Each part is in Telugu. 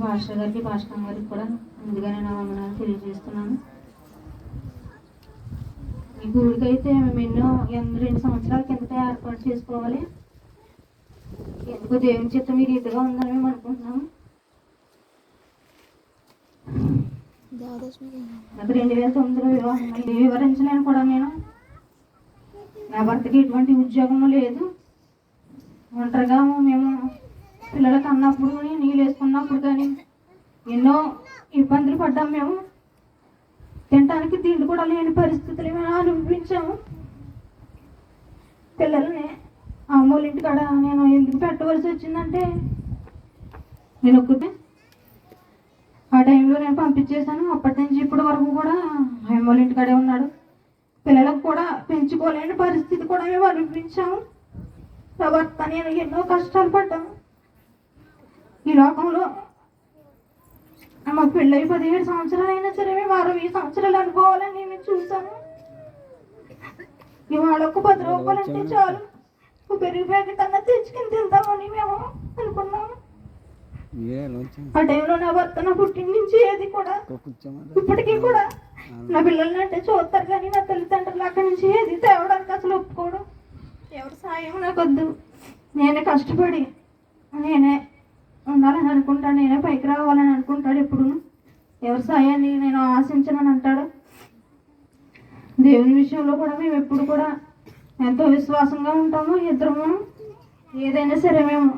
పాస్టర్ గారికి పాస్టర్ గారికి కూడా ముందుగానే నా వందనాలు తెలియజేస్తున్నాను. ఈ గుడికైతే మేము ఎన్నో 2 సంవత్సరాల కిందట ఏర్పాటు చేసుకోవాలి. ఎందుకు దేవుని చిత్తం ఈ రీతిగా ఉందని మేము అనుకుంటున్నాము. నాకు 2009లో వివాహం అయింది. వివరించలేను కూడా నేను. నా భర్తకి ఎటువంటి ఉద్యోగము లేదు. ఒంటరిగా మేము పిల్లలకు అన్నప్పుడు నీళ్ళు వేసుకున్నప్పుడు కానీ ఎన్నో ఇబ్బందులు పడ్డాం. మేము తినడానికి తిండి కూడా లేని పరిస్థితులు మేము అనుభవించాము. పిల్లల్ని అమ్మోళ్ళ ఇంటికాడ నేను ఎందుకు పెట్టవలసి వచ్చిందంటే నేను ఒక్కతే ఆ టైంలో నేను పంపించేశాను. అప్పటి నుంచి ఇప్పటి వరకు కూడా అమ్మోళ్ళ ఇంటికాడే ఉన్నాడు. పిల్లలకు కూడా పెంచుకోలేని పరిస్థితి కూడా మేము అనుభవించాము. నా భర్త నేను ఎన్నో కష్టాలు పడ్డాము. ఈ లోకంలో మాకు పెళ్ళై 17 సంవత్సరాలు అయినా సరే మేము 60 సంవత్సరాలు అనుకోవాలని మేము చూసాము. ఇవాళ ఒక 10 రూపాయలు అంటే చాలు పెరుగు ప్యాకెట్ అన్నా తెచ్చుకుని తిందామని మేము అనుకున్నాము. ఆ టైంలో నా భర్త నా పుట్టిన నుంచి ఏది కూడా ఇప్పటికీ కూడా నా పిల్లల్ని అంటే చూస్తారు కానీ నా తల్లిదండ్రులు అక్కడి నుంచి ఏది తేవడానికి అసలు ఒప్పుకోవడం. ఎవరి సాయం నాకొద్దు, నేనే కష్టపడి నేనే ఉండాలని అనుకుంటాను, నేనే పైకి రావాలని అనుకుంటాడు. ఎప్పుడు ఎవరి సాయాన్ని నేను ఆశించనని అంటాడు. దేవుని విషయంలో కూడా మేము ఎప్పుడు కూడా ఎంతో విశ్వాసంగా ఉంటాము. ఇద్దరము ఏదైనా సరే మేము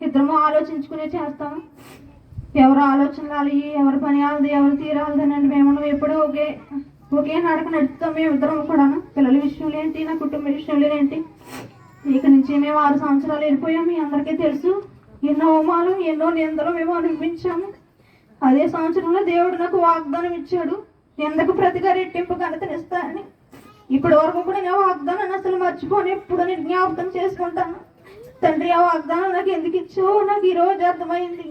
ఇద్దరము ఆలోచించుకునే చేస్తాము. ఎవరు ఆలోచనలు వాళ్ళవి, ఎవరి పని వాళ్ళది, ఎవరు తీరాలదనండి మేము ఎప్పుడూ ఒకే నడక నడుపుతాం. మేము ఇద్దరం కూడా పిల్లల విషయంలో ఏంటి, నా కుటుంబ విషయంలో ఏంటి. ఇక నుంచి మేము 6 సంవత్సరాలు వెళ్ళిపోయాం. మీ అందరికీ తెలుసు. ఎన్నో అవమానాలు ఎన్నో నిందలు మేము అనుభవించాము. అదే సంవత్సరంలో దేవుడు నాకు వాగ్దానం ఇచ్చాడు, ఎందుకు ప్రతిగా రెట్టింపు ఘనతనిస్తానని. ఇప్పటి వరకు కూడా నేను వాగ్దానాన్ని అసలు మర్చిపోని ఎప్పుడు నేను జ్ఞాపకం చేసుకుంటాను. తండ్రి, ఆ వాగ్దానం నాకు ఎందుకు ఇచ్చావో నాకు ఈరోజు అర్థమైంది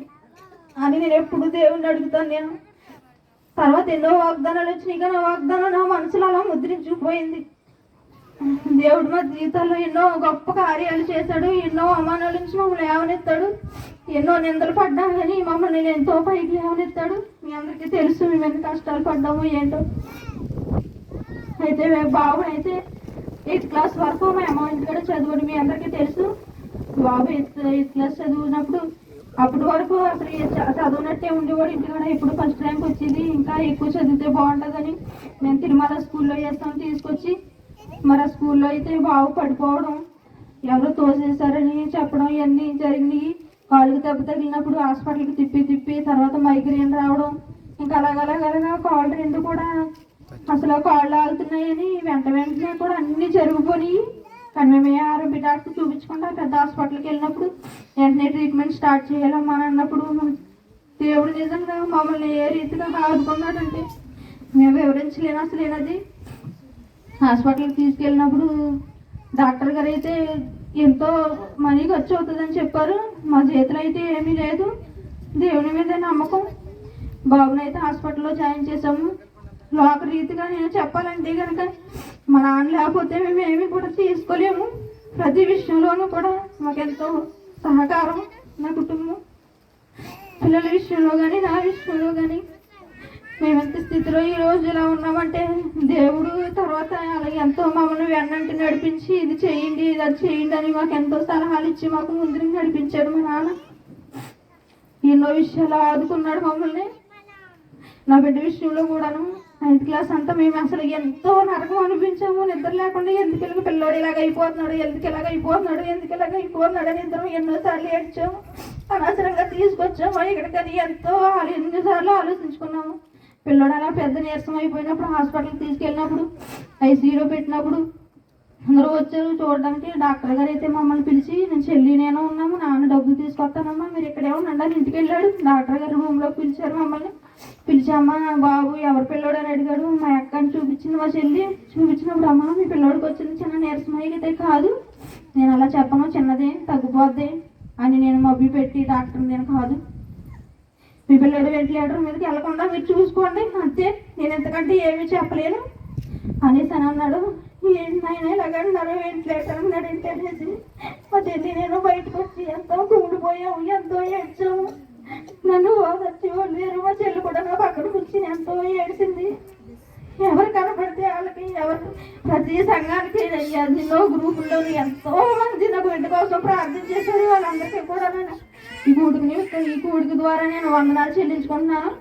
అని నేను ఎప్పుడు దేవుడిని అడుగుతాను. నేను తర్వాత ఎన్నో వాగ్దానాలు వచ్చినాయి కానీ ఆ వాగ్దానం నా మనసులో అలా ముద్రించుకుపోయింది. దేవుడు మా జీవితాల్లో ఎన్నో గొప్ప కార్యాలు చేశాడు. ఎన్నో అవమానాల నుంచి మమ్మల్ని లేవనెత్తాడు. ఎన్నో నిందలు పడ్డాము కానీ మమ్మల్ని ఎంతో పైకి లేవనెత్తాడు. మీ అందరికీ తెలుసు మేము ఎన్ని కష్టాలు పడ్డాము ఏంటో. అయితే బాబు అయితే 8th క్లాస్ వరకు మా అమ్మ ఇంటికాడ చదువుని మీ అందరికీ తెలుసు. బాబు 8th క్లాస్ చదివినప్పుడు అప్పటి వరకు అసలు చదవనట్టే ఉండేవాడు. ఇంటికాడ ఎప్పుడు ఫస్ట్ ర్యాంక్ వచ్చేది. ఇంకా ఎక్కువ చదివితే బాగుంటుందని మేము తిరుమల స్కూల్లో వేస్తాం తీసుకొచ్చి. మరి ఆ స్కూల్లో అయితే బాబు పడిపోవడం, ఎవరో తోసేశారని చెప్పడం ఇవన్నీ జరిగినాయి. కాళ్ళకి దెబ్బ తగిలినప్పుడు హాస్పిటల్కి తిప్పి తర్వాత మైగ్రేన్ రావడం, ఇంకా అలాగలాగలగా కాళ్ళు 2 కూడా అసలు కాళ్ళు ఆగుతున్నాయని వెంటనే కూడా అన్నీ జరిగిపోయి. కానీ మేము ఆర్ఎంపీ డాక్టర్ చూపించుకుంటా పెద్ద హాస్పిటల్కి వెళ్ళినప్పుడు వెంటనే ట్రీట్మెంట్ స్టార్ట్ చేయాలమ్మా అన్నప్పుడు దేవుడు నిజంగా మమ్మల్ని ఏ రీతిగా ఆదుకున్నాడంటే మేము వివరించలేను అసలు ఏనది. హాస్పిటల్కి తీసుకెళ్ళినప్పుడు డాక్టర్ గారు అయితే ఎంతో మనీ ఖర్చు అవుతుందని చెప్పారు. మా చేతిలో అయితే ఏమీ లేదు. దేవుని మీద నమ్మకం. బాబునైతే హాస్పిటల్లో జాయిన్ చేసాము. లోక రీతిగా నేను చెప్పాలంటే కనుక మా నాన్న లేకపోతే మేము ఏమీ కూడా తీసుకోలేము. ప్రతి విషయంలోనూ కూడా మాకెంతో సహకారం నా కుటుంబం. పిల్లల విషయంలో కానీ నా విషయంలో కానీ మేమెంత స్థితిలో ఈరోజు ఇలా ఉన్నామంటే దేవుడు తర్వాత అలాగే ఎంతో మమ్మల్ని వెన్నంటి నడిపించి ఇది చేయండి అది చేయండి అని మాకు ఎంతో సలహాలు ఇచ్చి మాకు ముందు నడిపించాడు మా నాన్న. ఎన్నో విషయాలు ఆదుకున్నాడు మమ్మల్ని. నా బిడ్డ విషయంలో కూడాను 9th క్లాస్ అంతా మేము అసలు ఎంతో నరకం అనిపించాము. నిద్ర లేకుండా ఎందుకు పిల్లోడు ఇలాగ అయిపోతున్నాడు అని ఇద్దరం ఎన్నోసార్లు ఏడ్చాము. అనవసరంగా తీసుకొచ్చాము ఇక్కడికని ఎంతో ఎన్నిసార్లు ఆలోచించుకున్నాము. పిల్లోడు అలా పెద్ద నీరసం అయిపోయినప్పుడు హాస్పిటల్కి తీసుకెళ్ళినప్పుడు ఐసీయూలో పెట్టినప్పుడు అందరూ వచ్చారు చూడడానికి. డాక్టర్ గారు అయితే మమ్మల్ని పిలిచి నేను ఉన్నాము, నాన్న డబ్బులు తీసుకొస్తానమ్మా మీరు ఇక్కడే ఉండండి అని ఇంటికి వెళ్ళాడు. డాక్టర్ గారు రూమ్లోకి పిలిచారు మమ్మల్ని. పిలిచామ్మా బాబు ఎవరు పిల్లోడు అని అడిగాడు. మా అక్కని చూపించింది మా చెల్లి. చూపించినప్పుడు అమ్మ మీ పిల్లోడికి వచ్చింది చిన్న నీరసం అయితే కాదు, నేను అలా చెప్పను, చిన్నదే తగ్గిపోద్ది అని నేను మబ్బి పెట్టి డాక్టర్ నేను కాదు, మీ పిల్లడు వెంటిలేటర్ మీదకి వెళ్ళకుండా మీరు చూసుకోండి అంతే, నేను ఎంతకంటే ఏమీ చెప్పలేను అనేసి అని అన్నాడు. ఏంటైనా ఇలాగన్నారు వెంటిలేటర్ అన్నాడు. అనేసి మా చెల్లి నేను బయటకు వచ్చి ఎంతో కూలిపోయాము, ఎంతో ఏడ్చాము. నన్ను ఓదార్చేవాళ్ళు లేరు. మా చెల్లి కూడా నా పక్కన కూర్చుని ఎంతో ఏడిసింది. ఎవరు కనపడితే వాళ్ళకి ఎవరు ప్రతి సంఘానికి ఎన్నో గ్రూపుల్లో ఎంతో మంది నా బిడ్డ కోసం ప్రార్థన చేశారు. వాళ్ళందరికీ కూడా నేను ఈ కూడికి ద్వారా నేను వందనాలు చెల్లించుకుంటున్నాను.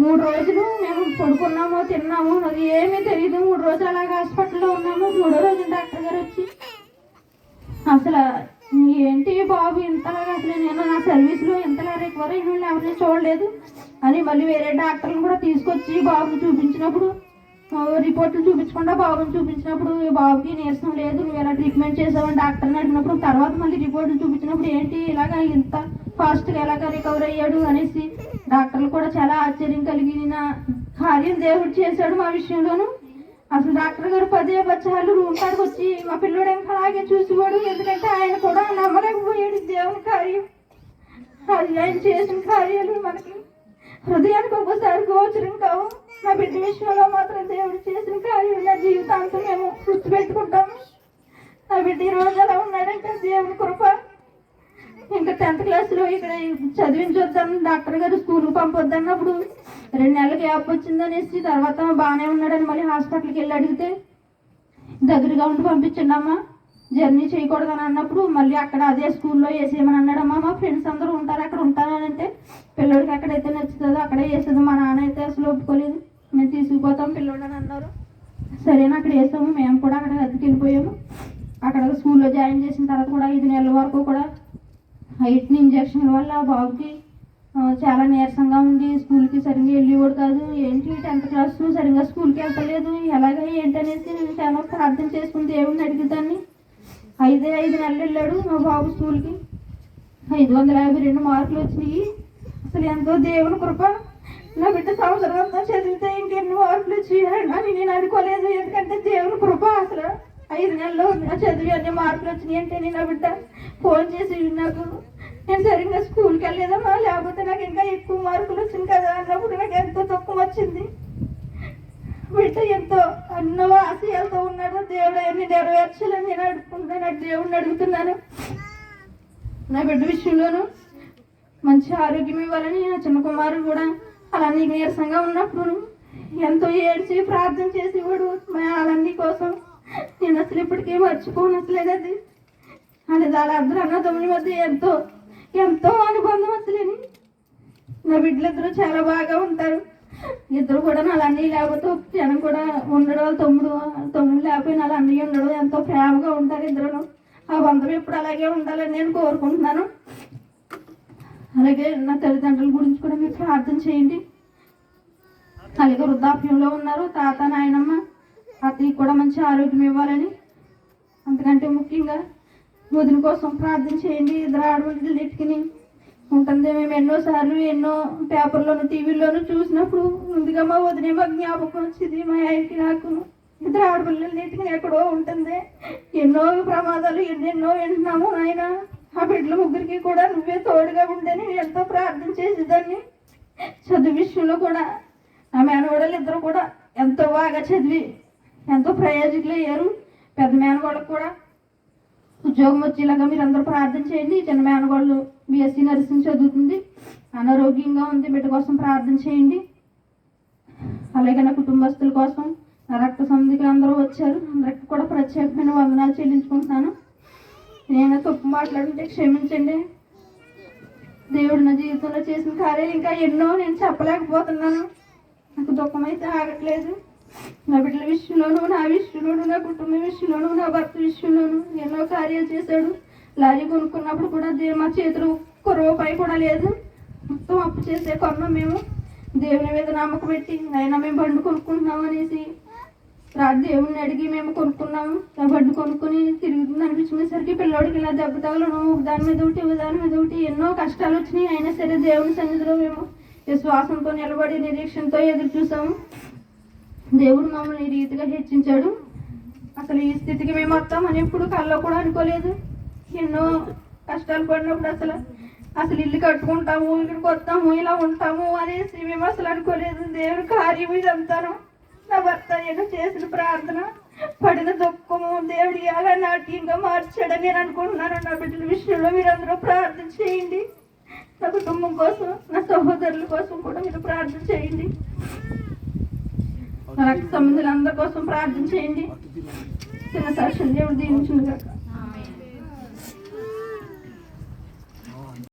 3 రోజులు మేము పడుకున్నాము, తిన్నాము, నాకు ఏమీ తెలియదు. 3 రోజులు అలాగే హాస్పిటల్లో ఉన్నాము. 3వ రోజు డాక్టర్ గారు వచ్చి అసలు ఏంటి బాబు ఇంతలాగా, అసలు నేను నా సర్వీస్లో ఇంతలా రికవర్ అయిన ఎవరిని చూడలేదు అని మళ్ళీ వేరే డాక్టర్లు కూడా తీసుకొచ్చి బాబుని చూపించినప్పుడు రిపోర్ట్లు చూపించకుండా బాబుని చూపించినప్పుడు బాబుకి నీరసం లేదు, నువ్వు ఎలా ట్రీట్మెంట్ చేసావని డాక్టర్ని అడిగినప్పుడు తర్వాత మళ్ళీ రిపోర్ట్లు చూపించినప్పుడు ఏంటి ఇలాగా ఇంత ఫాస్ట్గా ఎలాగ రికవర్ అయ్యాడు అనేసి డాక్టర్లు కూడా చాలా ఆశ్చర్యం కలిగిన కార్యం దేవుడు చేశాడు మా విషయంలోనూ. అసలు డాక్టర్ గారు 10 సార్లు రూమ్ కాడికి వచ్చి మా పిల్లోడు ఇంకా అలాగే చూసేవాడు. ఎందుకంటే ఆయన కూడా నమ్మలేకపోయాడు దేవుని కార్యం. అది ఆయన చేసిన కార్యాలు మనకి హృదయానికి ఒక్కోసారి గోచరం కావు. నా బిడ్డ విషయంలో మాత్రం దేవుడు చేసిన కార్యం నా జీవితాంతం మేము గుర్తుపెట్టుకుంటాము. నా బిడ్డ ఈ రోజు అలా ఉన్నాడంటే దేవుని కృప. ఇంకా 10th క్లాస్లో ఇక్కడ చదివించొద్దాను డాక్టర్ గారు స్కూల్కి పంపొద్దన్నప్పుడు 2 నెలల గ్యాప్ వచ్చిందనేసి తర్వాత బాగానే ఉన్నాడని మళ్ళీ హాస్పిటల్కి వెళ్ళి అడిగితే దగ్గరగా ఉండి పంపించండి అమ్మా, జర్నీ చేయకూడదని అన్నప్పుడు మళ్ళీ అక్కడ అదే స్కూల్లో వేసేయమని అన్నాడమ్మా. మా ఫ్రెండ్స్ అందరూ ఉంటారు అక్కడ ఉంటానంటే పిల్లోడికి ఎక్కడైతే నచ్చుతుందో అక్కడే వేసేది. మా నాన్న అయితే అసలు ఒప్పుకోలేదు, మేము తీసుకుపోతాం పిల్లోడని అన్నారు. సరేనా అక్కడ వేసాము. మేము కూడా అక్కడ అద్దెకి వెళ్ళిపోయాము. అక్కడ స్కూల్లో జాయిన్ చేసిన తర్వాత కూడా 5 నెలల వరకు కూడా 8 ఇంజక్షన్ల వల్ల బాబుకి చాలా నీరసంగా ఉండి స్కూల్కి సరిగ్గా వెళ్ళేవాడు కాదు. ఏంటి 10th క్లాస్ సరిగ్గా స్కూల్కి వెళ్తలేదు, ఎలాగ ఏంటనేసి నేను చాలా ప్రార్థన చేసుకుని దేవుడిని అడిగేదాన్ని. 5 నెలలు వెళ్ళాడు మా బాబు స్కూల్కి. 552 మార్కులు వచ్చినాయి. అసలు ఎంతో దేవుని కృప. నా బిడ్డ సంవత్సరం అంతా చదివితే ఇంకెన్ని మార్కులు వచ్చాయని నేను అనుకోలేదు. ఎందుకంటే దేవుని కృప. అసలు 5 నెలల్లో చదివి అన్ని మార్కులు వచ్చినాయి అంటే నేను నా బిడ్డ ఫోన్ చేసి నాకు నేను సరిగ్గా స్కూల్కి వెళ్ళలేదమ్మా, లేకపోతే నాకు ఇంకా ఎక్కువ మార్కులు వచ్చింది కదా అన్నప్పుడు నాకు ఎంతో తక్కువ వచ్చింది. బిడ్డ ఎంతో అన్నో ఆశయాలతో ఉన్నాడు. దేవుడు అన్ని నెరవేర్చాలని నేను అడుగుతున్నాను, దేవుడిని అడుగుతున్నాను. నా బిడ్డ విషయంలోనూ మంచి ఆరోగ్యం ఇవ్వాలని నా చిన్న కుమారుడు కూడా అలాన్నీ నీరసంగా ఉన్నప్పుడు ఎంతో ఏడ్చి ప్రార్థన చేసేవాడు వాళ్ళన్నీ కోసం. నేను అసలు ఇప్పటికీ మర్చిపోనట్లేదు అది. అది వాళ్ళ అన్నదమ్ముని మధ్య ఎంతో ఎంతో అనుబంధం అసలేని. నా బిడ్డలిద్దరూ చాలా బాగా ఉంటారు. ఇద్దరు కూడా వాళ్ళ అన్నయ్య లేకపోతే జనం కూడా ఉండడు. వాళ్ళ తమ్ముడు లేకపోయినా వాళ్ళ అన్నయ్య ఉండడు. ఎంతో ప్రేమగా ఉంటారు ఇద్దరు. ఆ బంధం ఎప్పుడు అలాగే ఉండాలని నేను కోరుకుంటున్నాను. అలాగే నా తల్లిదండ్రుల గురించి కూడా మీరు ప్రార్థన చేయండి. అలాగే వృద్ధాప్యంలో ఉన్నారు తాత నాయనమ్మ, అతనికి కూడా మంచి ఆరోగ్యం ఇవ్వాలని. అంతకంటే ముఖ్యంగా వదిన కోసం ప్రార్థన చేయండి. 2 ఆడవాళ్ళు ఎట్టుకుని ఉంటుంది. మేము ఎన్నోసార్లు ఎన్నో పేపర్లోను టీవీల్లోనూ చూసినప్పుడు ముందుగా మా వదిన మా జ్ఞాపకం వచ్చింది. మా ఆయనకి నాకు 2 ఆడపిల్లలు ఎట్టుకుని ఎక్కడో ఉంటుంది. ఎన్నో ప్రమాదాలు ఎన్నెన్నో వింటున్నాము. ఆయన ఆ బిడ్డల ముగ్గురికి కూడా నువ్వే తోడుగా ఉండని నేను ఎంతో ప్రార్థన చేసేదాన్ని. చదువు విషయంలో కూడా నా మేనగోడలు ఇద్దరు కూడా ఎంతో బాగా చదివి ఎంతో ప్రయోజకులు అయ్యారు. పెద్ద మేనగోళ్ళకు కూడా ఉద్యోగం వచ్చేలాగా మీరు అందరూ ప్రార్థన చేయండి. చిన్న మేనగోళ్ళు BSc నర్సింగ్ చదువుతుంది, అనారోగ్యంగా ఉంది, బిడ్డ కోసం ప్రార్థన చేయండి. అలాగే నా కుటుంబస్తుల కోసం నా రక్త సంబంధికులు అందరూ వచ్చారు. అందరికి కూడా ప్రత్యేకమైన వందనాలు చెల్లించుకుంటున్నాను. నేను తప్పు మాట్లాడుంటే క్షమించండి. దేవుడు నా జీవితంలో చేసిన కార్యాలు ఇంకా ఎన్నో నేను చెప్పలేకపోతున్నాను. నాకు దుఃఖం అయితే ఆగట్లేదు. నా బిడ్డల విషయంలోనూ, నా విషయంలోనూ, నా కుటుంబ విషయంలోనూ, నా భర్త విషయంలోనూ ఎన్నో కార్యాలు చేశాడు. లారీ కొనుక్కున్నప్పుడు కూడా మా చేతులు 1 రూపాయి కూడా లేదు. మొత్తం అప్పు చేసే కొన్నాం మేము. దేవుని మీద నమ్మకం పెట్టి అయినా మేము బండి కొనుక్కుంటున్నాం అనేసి దేవుడిని అడిగి మేము కొనుక్కున్నాము. ఆ బండి కొనుక్కొని తిరుగుతుంది అనిపించేసరికి పిల్లోడికి ఇలా దెబ్బ తగలడం, దాని మీద ఒకటి ఎన్నో కష్టాలు వచ్చినాయి. అయినా సరే దేవుని సన్నిధిలో మేము విశ్వాసంతో నిలబడి నిరీక్షణతో ఎదురు చూసాము. దేవుడు మమ్మల్ని ఈ రీతిగా హెచ్చించాడు. అసలు ఈ స్థితికి మేము వస్తామని ఎప్పుడు కల్లో కూడా అనుకోలేదు. ఎన్నో కష్టాలు పడినప్పుడు అసలు ఇల్లు కట్టుకుంటాము, ఇక్కడికి వస్తాము, ఇలా ఉంటాము అనేసి మేము అసలు అనుకోలేదు. దేవుడు కార్యం ఇదంతాను. నా భర్త నేను చేసిన ప్రార్థన, పడిన దుఃఖము దేవుడు ఎలా నాట్యంగా మార్చాడని నేను అనుకుంటున్నాను. నా బిడ్డల విషయంలో మీరందరూ ప్రార్థన చేయండి. నా కుటుంబం కోసం, నా సహోదరుల కోసం కూడా మీరు ప్రార్థన చేయండి. నా రక్త సంబంధులందరి కోసం ప్రార్థన చేయండి. చిన్న సాక్ష్యం దేవుడు దీవించును గాక.